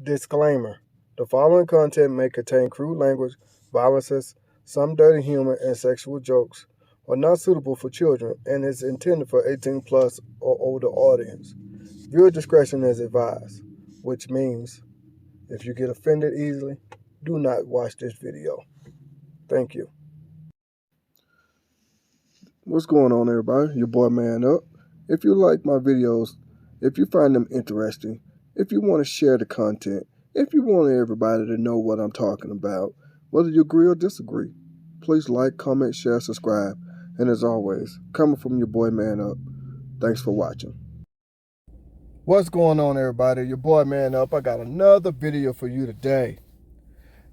Disclaimer: the following content may contain crude language, violences, some dirty humor, and sexual jokes are not suitable for children and is intended for 18 plus or older audience. Viewer discretion is advised, which means if you get offended easily, do not watch this video. Thank you. What's going on, everybody? Your boy Man Up. If you like my videos, if you find them interesting, if you want to share the content, if you want everybody to know what I'm talking about, whether you agree or disagree, please like, comment, share, subscribe. And as always, coming from your boy Man Up, thanks for watching. What's going on, everybody? Your boy Man Up. I got another video for you today.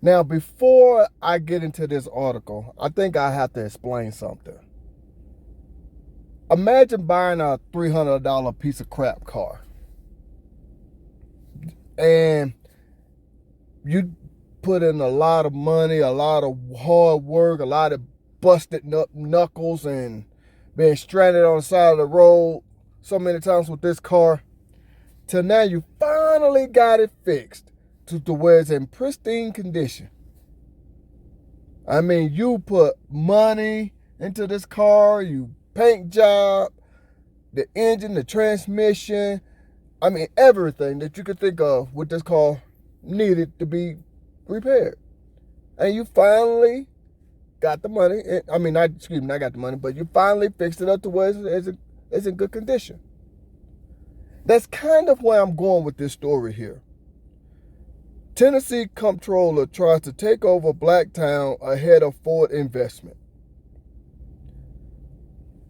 Now, before I get into this article, I think I have to explain something. Imagine buying a $300 piece of crap car. And you put in a lot of money, a lot of hard work, a lot of busted knuckles, and being stranded on the side of the road so many times with this car, till now you finally got it fixed to where it's in pristine condition. I mean, you put money into this car, you paint job, the engine, the transmission, I mean, everything that you could think of with this car needed to be repaired. And you finally got the money. Not got the money, but you finally fixed it up to where it's in good condition. That's kind of where I'm going with this story here. Tennessee comptroller tries to take over black town ahead of Ford investment.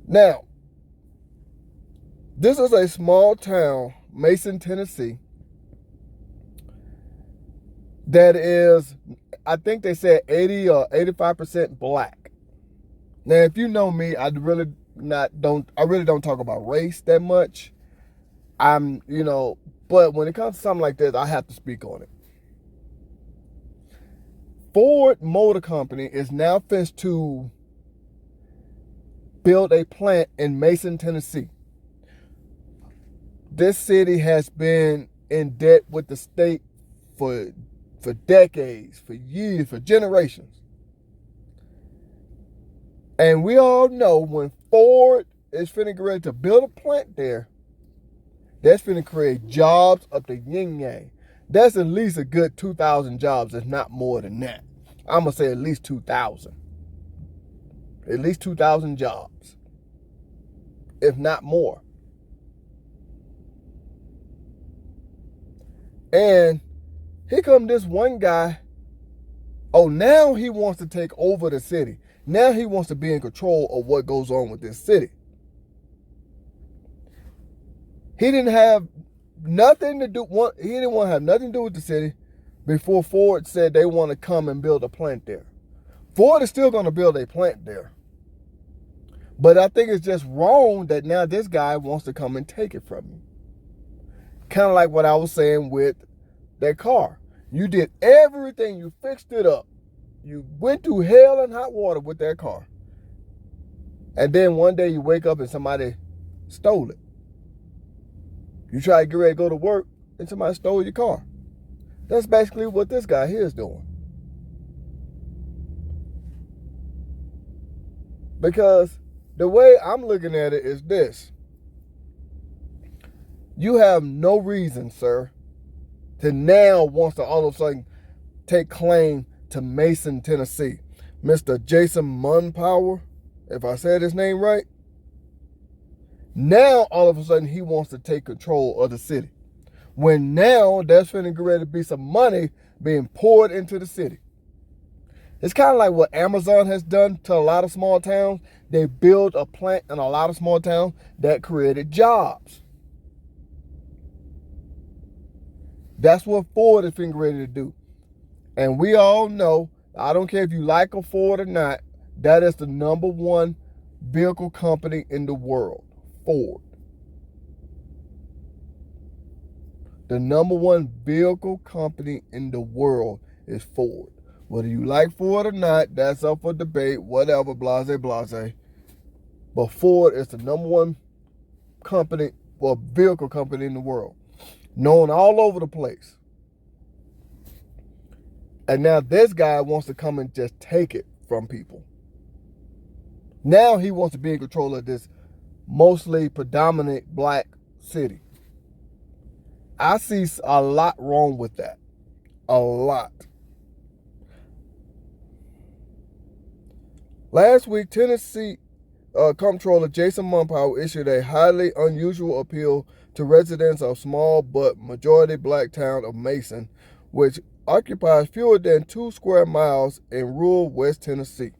Now, this is a small town, Mason, Tennessee, that is, I think they said 80 or 85% black. Now, if you know me, I really don't talk about race that much. But when it comes to something like this, I have to speak on it. Ford Motor Company is now finished to build a plant in Mason, Tennessee. This city has been in debt with the state for decades, for years, for generations. And we all know when Ford is finna get ready to build a plant there, that's finna create jobs up to yin yang. That's at least a good 2,000 jobs, if not more than that. I'm gonna say at least 2,000. At least 2,000 jobs, if not more. And here come this one guy. Oh, now he wants to take over the city. Now he wants to be in control of what goes on with this city. He didn't have nothing to do. He didn't want to have nothing to do with the city before Ford said they want to come and build a plant there. Ford is still going to build a plant there. But I think it's just wrong that now this guy wants to come and take it from you. Kind of like what I was saying with that car. You did everything. You fixed it up. You went through hell and hot water with that car. And then one day you wake up and somebody stole it. You try to get ready to go to work and somebody stole your car. That's basically what this guy here is doing. Because the way I'm looking at it is this. You have no reason, sir, to now wants to all of a sudden take claim to Mason, Tennessee. Mr. Jason Mumpower, if I said his name right. Now, all of a sudden, he wants to take control of the city. When now, there's finna get ready to be some money being poured into the city. It's kind of like what Amazon has done to a lot of small towns. They built a plant in a lot of small towns that created jobs. That's what Ford is getting ready to do. And we all know, I don't care if you like a Ford or not, that is the #1 vehicle company in the world, Ford. The #1 vehicle company in the world is Ford. Whether you like Ford or not, that's up for debate, whatever, blase, blase. But Ford is the #1 company or vehicle company in the world, known all over the place. And now this guy wants to come and just take it from people. Now he wants to be in control of this mostly predominant black city. I see a lot wrong with that. A lot. Last week, Tennessee Comptroller Jason Mumpower issued a highly unusual appeal to residents of small but majority black town of Mason, which occupies fewer than 2 square miles in rural West Tennessee.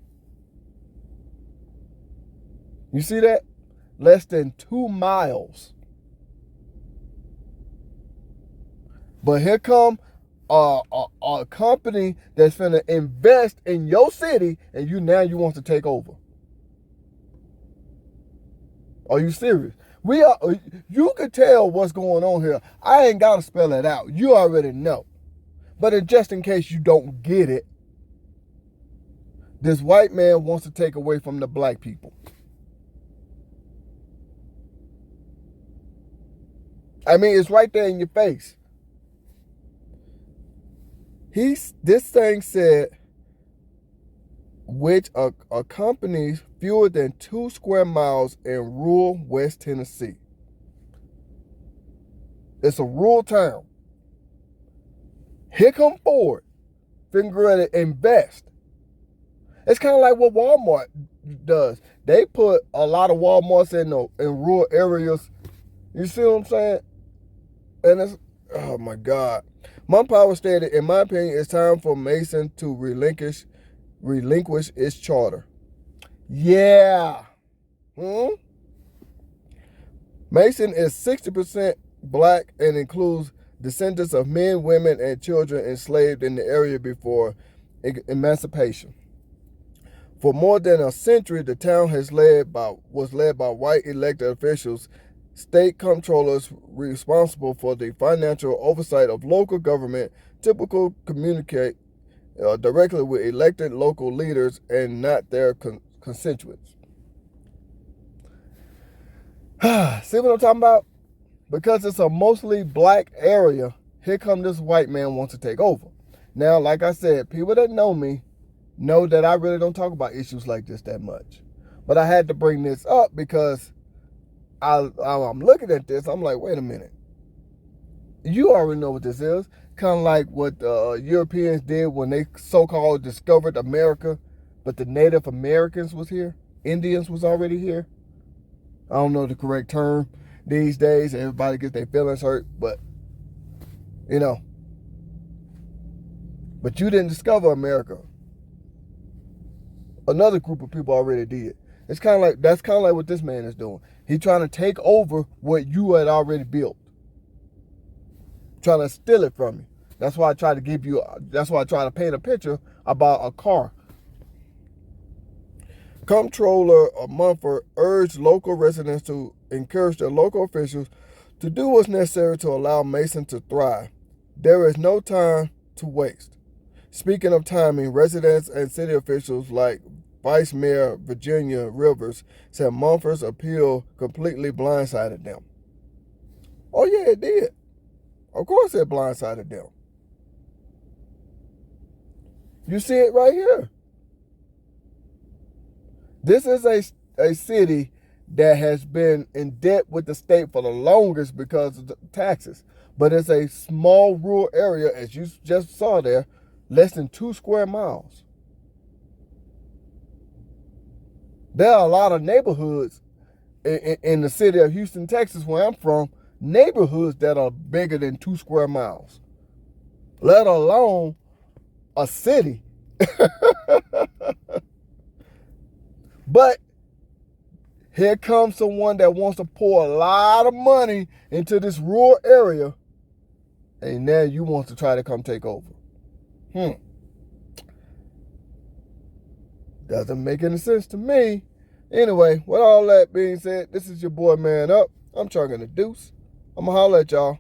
You see that? Less than 2 miles. But here come a company that's finna invest in your city, and you want to take over. Are you serious? You can tell what's going on here. I ain't gotta spell it out. You already know. But just in case you don't get it, this white man wants to take away from the black people. I mean, it's right there in your face. This thing said, which accompanies fewer than 2 square miles in rural West Tennessee. It's a rural town. Here come Ford, figure to invest. It's kind of like what Walmart does. They put a lot of Walmarts in rural areas. You see what I'm saying? And it's, oh my God. Mumpower stated, in my opinion, it's time for Mason to relinquish its charter. Yeah. Mason is 60% black and includes descendants of men, women, and children enslaved in the area before emancipation. For more than a century, the town was led by white elected officials, state comptrollers responsible for the financial oversight of local government, typically communicate directly with elected local leaders and not their constituents. See what I'm talking about? Because it's a mostly black area, here come this white man wants to take over. Now, like I said, people that know me know that I really don't talk about issues like this that much. But I had to bring this up because I'm looking at this, I'm like, wait a minute. You already know what this is. Kind of like what Europeans did when they so-called discovered America, but the Native Americans was here. Indians was already here. I don't know the correct term these days. Everybody gets their feelings hurt, but, you know. But you didn't discover America. Another group of people already did. That's kind of like what this man is doing. He's trying to take over what you had already built. Trying to steal it from you. That's why I try to paint a picture about a car. Comptroller Mumford urged local residents to encourage their local officials to do what's necessary to allow Mason to thrive. There is no time to waste. Speaking of timing, residents and city officials like Vice Mayor Virginia Rivers said Mumford's appeal completely blindsided them. Oh yeah, it did. Of course it blindsided them. You see it right here. This is a city that has been in debt with the state for the longest because of the taxes. But it's a small rural area, as you just saw there, less than 2 square miles. There are a lot of neighborhoods in the city of Houston, Texas, where I'm from, neighborhoods that are bigger than 2 square miles, let alone a city. But here comes someone that wants to pour a lot of money into this rural area, and now you want to try to come take over. Doesn't make any sense to me. Anyway, with all that being said, this is your boy Man Up. I'm Chugging the Deuce. I'm going to holler at y'all.